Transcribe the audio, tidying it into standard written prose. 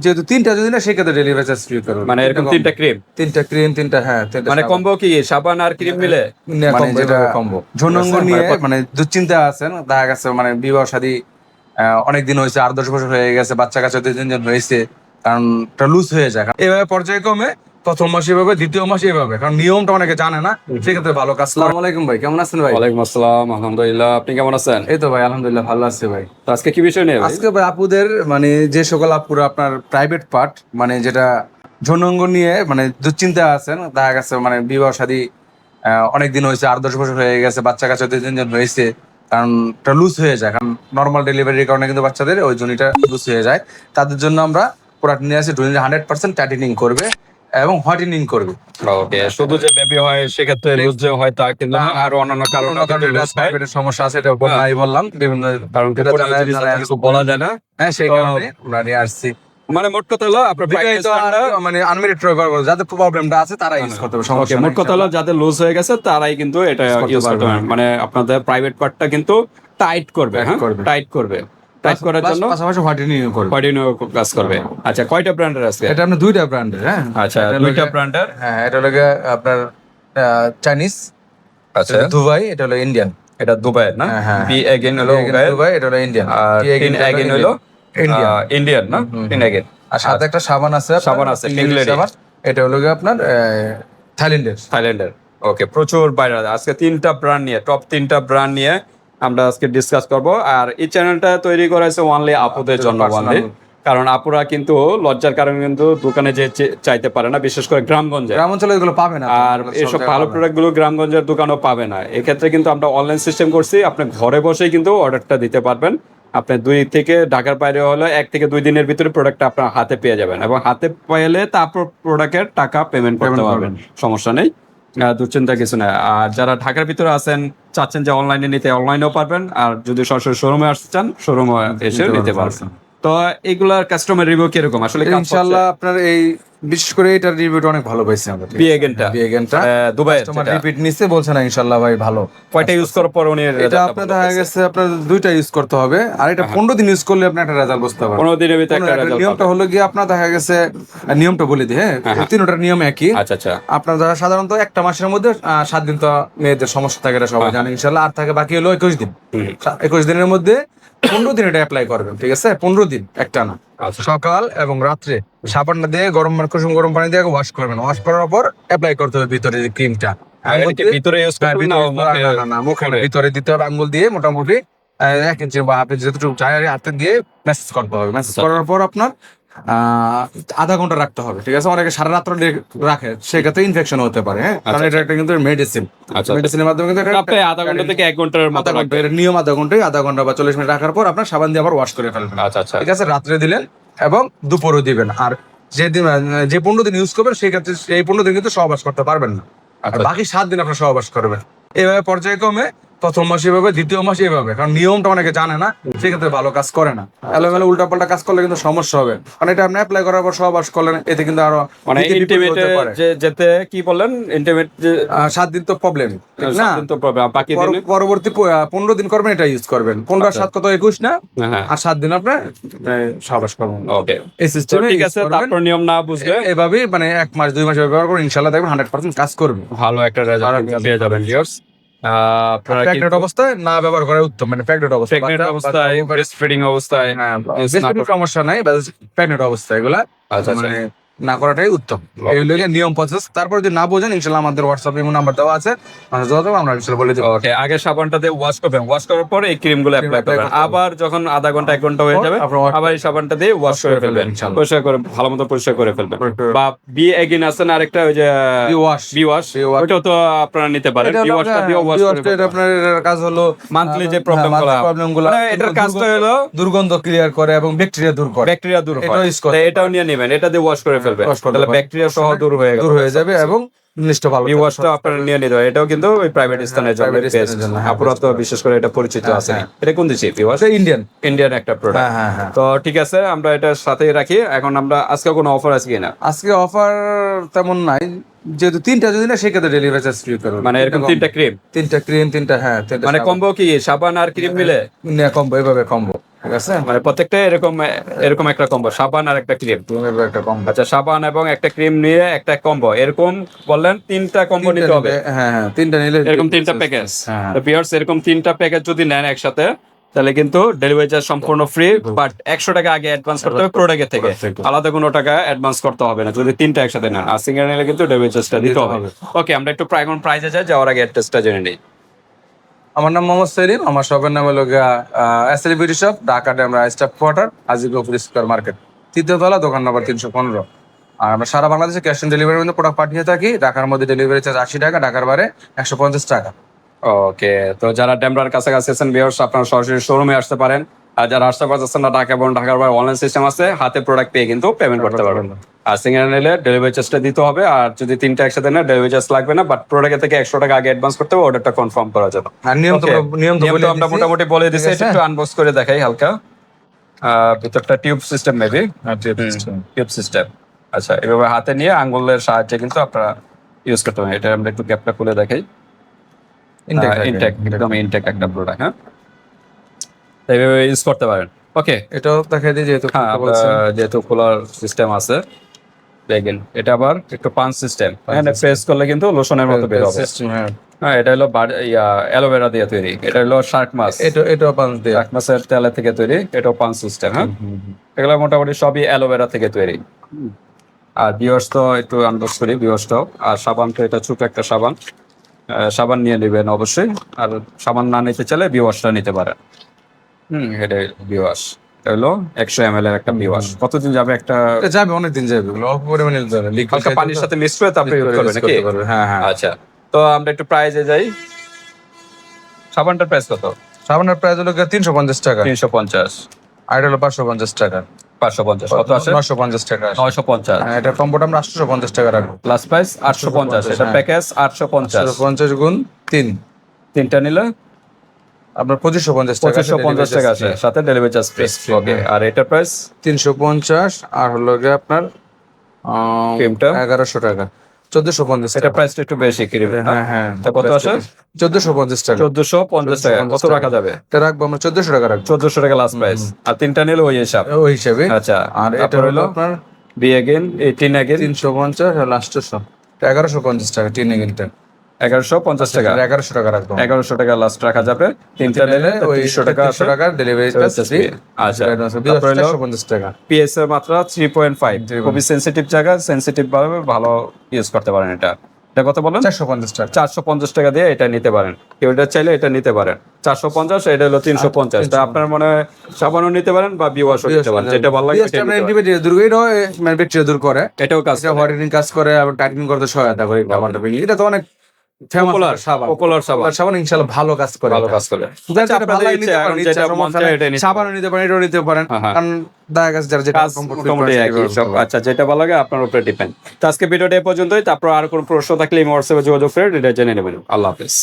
যেহেতু তিনটা যদি না সেক্ষেত্রে ডেলিভারি চার্জ ফ্রি করবে। মানে এরকম তিনটা ক্রিম তিনটা মানে কম্বো কি সাবান আর ক্রিম মিলে মানে যেটা কম্বো ঝুনঙ্গ নিয়ে মানে দুশ্চিন্তা আছেন, দেখা গেছে মানে বিবাহ শাদী অনেকদিন হয়েছে, 8-10 বছর হয়ে গেছে, বাচ্চা কাচ্চা 2-3 জন হয়েছে, কারণ লুজ হয়ে যায় এভাবে পর্যায়ক্রমে প্রথম মাস এভাবে, দ্বিতীয় মাস এভাবে, কারণ নিয়মটা অনেকে জানে না, সেক্ষেত্রে ভালো কাজ। আসসালামু আলাইকুম ভাই, কেমন আছেন ভাই? ওয়ালাইকুম আসসালাম, আলহামদুলিল্লাহ। আপনি কেমন আছেন? এই তো ভাই আলহামদুলিল্লাহ ভালো আছি ভাই। তো আজকে কি বিষয় নিয়ে ভাই? আজকে ভাই আপুদের মানে যে সকল আপুরা আপনার প্রাইভেট পার্ট মানে যেটা যৌনাঙ্গ নিয়ে মানে দুশ্চিন্তা আছেন, দেখা গেছে মানে বিবাহ শাদী অনেকদিন হয়েছে, 8-10 বছর হয়ে গেছে, বাচ্চা কাচ্চা 2-3 জন হয়েছে, কারণ লুজ হয়ে যায়, কারণ নর্মাল ডেলিভারির কারণে কিন্তু বাচ্চাদের ওই জনিটা লুজ হয়ে যায়। তাদের জন্য আমরা প্রোডাক্ট নিয়ে আসি, 100% টাইটেনিং করবে এবং হোয়াইটেনিং করবে। ওকে, শুধু যে বেবি হয় সেক্ষেত্রে লুজ যে হয় তা কিন্তু না, আর অন্যান্য কারণে প্রাইভেটের সমস্যা আছে, এটা নাই বললাম, বিভিন্ন কারণ কিছু বলা যায় না। হ্যাঁ সেই কারণে আমরা নিয়ে আসছি। মানে মোট কথা হলো আপনার মানে আনমেরিড যাদের প্রবলেমটা আছে তারা ইউজ করতে হবে, সমস্যা মোট কথা হলো যাদের লুজ হয়ে গেছে তারাই কিন্তু এটা ইউজ করতে পারবে। মানে আপনাদের প্রাইভেট পার্টটা কিন্তু টাইট করবে, হ্যাঁ টাইট করবে, টাইট করার জন্য পাশাপাশি হোয়াইটেনিং করবে, হোয়াইটেনিং কাজ করবে। আচ্ছা, কয়টা ব্র্যান্ডের আছে? এটা আপনার দুইটা ব্র্যান্ডের। হ্যাঁ আচ্ছা, দুইটা ব্র্যান্ডের। হ্যাঁ, এটা হলো আপনার চাইনিজ, আচ্ছা দুবাই, এটা হলো ইন্ডিয়ান। এটা দুবাইয়ের না? বি এগেইন হলো দুবাই, এটা হলো ইন্ডিয়ান, আর টিন এগেইন হলো ইন্ডিয়ান না? Tin again. আর সাথে একটা সাবান আছে, সাবান। এটা হলো আপনার থাইল্যান্ডের। ওকে, প্রচুর বাইরে আজকে তিনটা ব্র্যান্ড নিয়ে, টপ তিনটা ব্র্যান্ড নিয়ে আমরা আজকে ডিসকাস করব। আর এই চ্যানেলটা তৈরি করা হয়েছে অনলি আপুদের জন্য, অনলি। কারণ আপুরা কিন্তু লজ্জার কারণে কিন্তু দোকানে যে চাইতে পারে না, বিশেষ করে গ্রামাঞ্চলে এগুলো পাবে না, আর এসব ভালো প্রোডাক্ট গুলো গ্রামগঞ্জের দোকানেও পাবে না। এক্ষেত্রে কিন্তু আমরা অনলাইন সিস্টেম করছি, আপনি ঘরে বসেই কিন্তু অর্ডারটা দিতে পারবেন। আপনি ঢাকার বাইরে হলে 1 থেকে 2 দিনের ভিতরে প্রোডাক্টটা আপনার হাতে পেয়ে যাবেন, এবং হাতে পেলে তারপর প্রোডাক্টের টাকা পেমেন্ট করতে পারবেন, সমস্যা নেই, দুশ্চিন্তা কিছু না। আর যারা ঢাকার ভিতরে আছেন, চাচ্ছেন যে অনলাইনে নিতে, অনলাইনেও পারবেন, আর যদি সরাসরি শোরুমে আসতে চান শোরুমে এসে নিতে পারবেন। তো এইগুলার কাস্টমার রিভিউ কিরকম আসলে? ইনশাআল্লাহ আপনার এই বিশেষ করে এটার রিভিউটা অনেক ভালো পাইছি আমরা। বিএগেনটা দুবাই রিপিট নিছে, বলছে না ইনশাআল্লাহ ভাই ভালো। কয়টা ইউজ করার পর উনি এটা আপনার দেখা গেছে আপনার দুইটা ইউজ করতে হবে, আর এটা 15 দিন ইউজ করলে আপনি একটা রেজাল্ট বুঝতে পারবেন। 15 দিনের ভিতরে একটা রেজাল্ট। নিয়মটা হলো কি আপনার দেখা গেছে, নিয়মটা বলে দিই, হ্যাঁ তিনটার নিয়ম একই। আচ্ছা, আপনার যারা সাধারণত একটা মাসের মধ্যে 7 দিন তো মেয়েদের সমস্যা থাকে, এটা সবাই জানেন ইনশাআল্লাহ, আর থাকে বাকি হলো 21 দিন। 21 দিনের মধ্যে 15 দিন এটা অ্যাপ্লাই করবেন, ঠিক আছে? 15 দিন একটানা সকাল এবং রাত্রে সাবানটা দিয়ে কুসুম গরম পানি দিয়ে ওয়াশ করবেন। ওয়াশ করার পর অ্যাপ্লাই করতে হবে ভিতরে যে ক্রিমটা, ভিতরে ইউজ করবেন না, মুখের ভিতরে দিতে হবে, আঙ্গুল দিয়ে মোটামুটি 1 ইঞ্চি বা হাতে যতটুকু চাই হাতে দিয়ে ম্যাসেজ করতে হবে। ম্যাসেজ করার পর আপনার আধা ঘন্টা রাখতে হবে, ঠিক আছে? অনেকে সারা রাত্র রাখে, সেক্ষেত্রে ইনফেকশন হতে পারে, হ্যাঁ, কারণ এটা একটা কিন্তু মেডিসিন। মেডিসিনের মাধ্যমে কিন্তু আধা ঘন্টা থেকে 1 ঘন্টার মতো লাগবে। এর নিয়ম আধা ঘন্টা বা 40 মিনিট রাখার পর আপনার সাবান দিয়ে আবার ওয়াশ করে ফেলবেন। আচ্ছা, ঠিক আছে? রাত্রে দিলেন এবং দুপুরও দিবেন। আর যে 15 দিন ইউজ করবেন সেই ক্ষেত্রে এই 15 দিন কিন্তু সহবাস করতে পারবেন না, আর বাকি 7 দিন আপনার সহবাস করবেন। এইভাবে পর্যায়ক্রমে প্রথম মাস এভাবে, দ্বিতীয় মাস এভাবে, কারণ নিয়মটা অনেকে জানে না, সেক্ষেত্রে ভালো কাজ করে না। এলোমেলো উল্টাপাল্টা কাজ করলে কিন্তু সমস্যা হবে, কারণ এটা আপনি অ্যাপ্লাই করার পর সহবাস করলেন, এতে কিন্তু আরো মানে ইন্টিমেট যেতে কি বলেন, ইন্টিমেট 7 দিন তো প্রবলেম, ঠিক না? বাকি দিনে পরবর্তী 15 দিন করবেন, এটা ইউজ করবেন। 15 আর 7 কত 21 না? আর 7 দিন আপনি সহবাস করবেন। ওকে, এই সিস্টেমে ঠিক আছে। তারপর নিয়ম না বুঝলে এভাবেই মানে 1 মাস 2 মাস ব্যবহার করুন, ইনশাআল্লাহ দেখবেন 100% কাজ করবে, ভালো একটা রেজাল্ট পেয়ে যাবেন। প্রেগন্যান্ট অবস্থায় না ব্যবহার করা উত্তম, মানে প্রেগন্যান্ট অবস্থায়, ব্রেস্ট ফিডিং অবস্থায় সমস্যা নাই, প্রেগন্যান্ট অবস্থায় এগুলা মানে না করাটাই উত্তম। এই হলো নিয়ম প্রসেস। তারপর যদি না বোঝেন ইনশাআল্লাহ আমাদের হোয়াটসঅ্যাপ নাম্বার দেওয়া আছে, আমরা ইনশাআল্লাহ বলে দেব। ওকে, আগে সাবানটা দিয়ে ওয়াশ করবেন, ওয়াশ করার পরে এই ক্রিম গুলো অ্যাপ্লাই করবেন। আবার যখন আধা ঘন্টা 1 ঘন্টা হয়ে যাবে আবার এই সাবানটা দিয়ে ওয়াশ করে ফেলবেন, পরিষ্কার করে ভালোমতো পরিষ্কার করে ফেলবেন। বা বি এগেইন আছে না আরেকটা, ওই যে বি ওয়াশ, ওটাও তো আপনারা নিতে পারেন। বি ওয়াশটা দিয়ে ওয়াশ করে এটা আপনার কাজ হলো মান্থলি যে প্রবলেমগুলো, এটার কাজটা হলো দুর্গন্ধ ক্লিয়ার করে এবং ব্যাকটেরিয়া দূর করে। এটাও নিয়ে নেবেন, এটা দিয়ে ওয়াশ করে ফেলবেন, তাহলে ব্যাকটেরিয়া সহ দূর হয়ে যাবে এবং জিনিসটা ভালো। এই ওয়াশটা আপনারা নিয়ে নিতে হয়, এটাও কিন্তু ওই প্রাইভেট স্থানের জন্য বেস্ট। আপুরা তো বিশেষ করে এটা পরিচিত আছে। এটা কোন দেশি? ইন্ডিয়ান একটা প্রোডাক্ট। তো ঠিক আছে, আমরা এটার সাথেই রাখি। এখন আমরা আজকে কোনো অফার আছে কিনা? আজকে অফার তেমন নাই, যেহেতু তিনটা যদি না সেক্ষেত্রে ডেলিভারি চার্জ ফ্রি করবে। মানে এরকম তিনটা ক্রিম তিনটা, হ্যাঁ, মানে কম্বো কি সাবান আর ক্রিম মিলে কম্বো, এভাবে কম্বো ঠিক আছে, মানে প্রত্যেকটা এরকম এরকম একটা কম্বো, সাবান আর একটা ক্রিম। একটা কম। আচ্ছা, সাবান এবং একটা ক্রিম নিয়ে একটা কম্বো, এরকম বললেন 3টা কম্বো নিতে হবে। হ্যাঁ হ্যাঁ, 3টা নিলে এরকম 3টা প্যাকেজ। হ্যাঁ তো ভিউয়ার্স, এরকম 3টা প্যাকেজ যদি নেন একসাথে, তাহলে কিন্তু ডেলিভারি চার্জ সম্পূর্ণ ফ্রি, বাট 100 টাকা আগে অ্যাডভান্স করতে হবে প্রোডাক্টের থেকে, আলাদা কোনো টাকা অ্যাডভান্স করতে হবে না যদি 3টা একসাথে নেন। আর সিঙ্গেল নিলে কিন্তু ডেলিভারি চার্জটা দিতে হবে। ওকে, আমরা একটু এখন প্রাইসে যাওয়ার আগে অ্যাড্রেসটা জেনে নিই। আমার নাম মোহাম্মদ সেলিম, আমার শপের নাম হলো SL beauty shop, Dhaka Demra staff quarter, Ajibpur square market, তৃতীয় তলা, দোকান নম্বর 315। আর আমরা সারা বাংলাদেশে ক্যাশ অন ডেলিভারির মধ্যে প্রোডাক্ট পাঠিয়ে থাকি। ঢাকার মধ্যে ডেলিভারি চার্জ 80 টাকা, ঢাকার বাইরে 150 টাকা। ওকে, তো যারা ডেমরার কাছাকাছি আছেন ভিউয়ার্স, আপনারা সরাসরি শোরুমে আসতে পারেন। আর যারা আসতে পারছেন না ঢাকা এবং ঢাকার বাইরে, অনলাইন সিস্টেম আছে, হাতে প্রোডাক্ট পেয়ে কিন্তু পেমেন্ট করতে পারবেন। আর সিঙ্গেল নিলে ডেলিভারি চার্জটা দিতে হবে, আর যদি 3টা একসাথে নেন ডেলিভারি চার্জ লাগবে না, বাট প্রোডাক্টের থেকে 100 টাকা আগে অ্যাডভান্স করতে হবে অর্ডারটা কনফার্ম করার জন্য। আর নিয়ম তো Okay, নিয়ম তো নিয়ম বলে তো আমরা দিছি। মোটামুটি বলে দিছি, ঠিক এটা আছে? একটু আনবক্স করে দেখাই হালকা। ভিতরটা tube system maybe, tube system. আচ্ছা, এভাবে হাতে নিয়ে আঙ্গুলের সাহায্যে কিন্তু আপনারা ইউজ করতে পারেন। এটা আমরা একটু ক্যাপটা খুলে দেখাই। ইনটেক, একদম ইনটেক একটা প্রোডাক্ট। হ্যাঁ, তো এইভাবে ইউজ করতে পারেন। ওকে, এটাও দেখাই দিই যেহেতু হ্যাঁ, খুলতে বলছেন। যেহেতু খোলার সিস্টেম আছে, দেখেন এটা আবার একটু পাঞ্চ সিস্টেম। হ্যাঁ, প্রেস করলে কিন্তু লোশনের মতো বের হবে। System, হ্যাঁ। হ্যাঁ, এটা হলো অ্যালোভেরা দিয়ে তৈরি। এটা হলো শার্ক মাছ, এটাও পাঁচ দিয়ে। শার্ক মাছের তেলে থেকে তৈরি। এটাও পাঞ্চ সিস্টেম। হ্যাঁ, এগুলো মোটামুটি সবই অ্যালোভেরা থেকে তৈরি। আর বিয়র্স তো একটু আনবক্স করি বিয়র্সটাও। আর সাবান তো এটা ছোট একটা সাবান, সাবান নিয়ে নেবেন অবশ্যই। আর সাবান না নিতে চাইলে বিওয়াশটা নিতে পারেন। এটা বিওয়াশ, এটা হলো 100 ml এর একটা বিওয়াশ। কতদিন যাবে একটা? এটা যাবে, অনেকদিন যাবে, এগুলো অল্প পরিমাণে নিতে হবে, liquid হালকা খাইতে পানির তো। সাথে মিক্স করে তারপরে ইউজ করবেন নাকি? করতে পারবে, হ্যাঁ হ্যাঁ। আচ্ছা, তো আমরা একটু প্রাইজে যাই। সাবানটার প্রাইস কত? সাবানের প্রাইস হলো 350 টাকা, 350। আর এটা হলো 550 টাকা। 550 কত আসে? 950 টাকা আসে। 950। হ্যাঁ, এটা কম্বোটা আমরা 850 টাকা রাখবো। Plus price 850। এটা হ্যাঁ। প্যাকেজ 850। 50 গুণ 3, তিনটা নিলে আপনার 2550 টাকা। 2550 টাকা আসে, সাথে ডেলিভারি চার্জ ফ্রি। free, ওকে, হ্যাঁ। আর এটা প্রাইস 350, আর হলো গিয়ে আপনার ক্রিমটা 1100 টাকা, 1450 এটা টাকা। প্রাইসটা একটু বেশি ক্রিম। হ্যাঁ হ্যাঁ, তা কত আসে? 1450 টাকা। 1450 টাকা। কত রাখা যাবে? এটা রাখবো আমরা 1400 টাকা রাখবো 1400 টাকা লাস্ট প্রাইস। আর তিনটা নিলে ওই হিসাব। ওই হিসাবে। আচ্ছা, আর এটা তারপর হলো আপনার বি এগেইন 18 এগেইন 350 আর লাস্টশো 1150 টাকা, 3 এগিনটা 1150 টাকা। 1100 টাকা রাখবো। 1100 টাকা লাস্ট রাখা যাবে। তিনটা নিলে ওই 300 টাকা 300 টাকা ডেলিভারি চার্জ ফ্রি। আচ্ছা, তারপর হলো 450 টাকা। পিএস এর মাত্রা 3.5। খুবই সেনসিটিভ জায়গা, সেনসিটিভ ভাবে ভালো ইউজ করতে পারেন। এটা কত বলেন? 450 টাকা। 450 টাকা দিয়ে এটা নিতে পারেন। কেউ এটা চাইলে এটা নিতে পারেন। 450, এটা হলো 350। তা আপনার মনে হয় সাবানও নিতে পারেন বা বিওয়াশও নিতে পারেন, যেটা ভালো লাগে সেটা নিতে পারেন। ইন্ডিভিজুয়াল দূর করে ম্যানুফ্যাকচার দূর করে, এটাও কাজ এটা হোয়াইটেনিং কাজ করে, আবার টাইটেনিং করতে সহায়তা করে। এটা তো অনেক ফেমাস সাবান, পপুলার সাবান, সাবান ইনশাআল্লাহ ভালো কাজ করে। ভালো কাজ করে। যেটা ভালো লাগে নিতে পারেন, যেটা ইচ্ছা মন সমস্যা চায় নাই। এটা নিতে সাবানও নিতে পারেন, এটাও নিতে পারেন, হ্যাঁ। কারণ দেখা গেছে যারা যেটা কাজ মোটামুটি একই সব। আচ্ছা, যেটা ভালো লাগে আপনার উপরে ডিপেন্ড। তো আজকে ভিডিওটা এই পর্যন্তই। তারপর আর কোনো প্রশ্ন থাকলে হোয়াটসঅ্যাপে যোগাযোগ করে এটা জেনে নেবেন। আল্লাহ হাফেজ।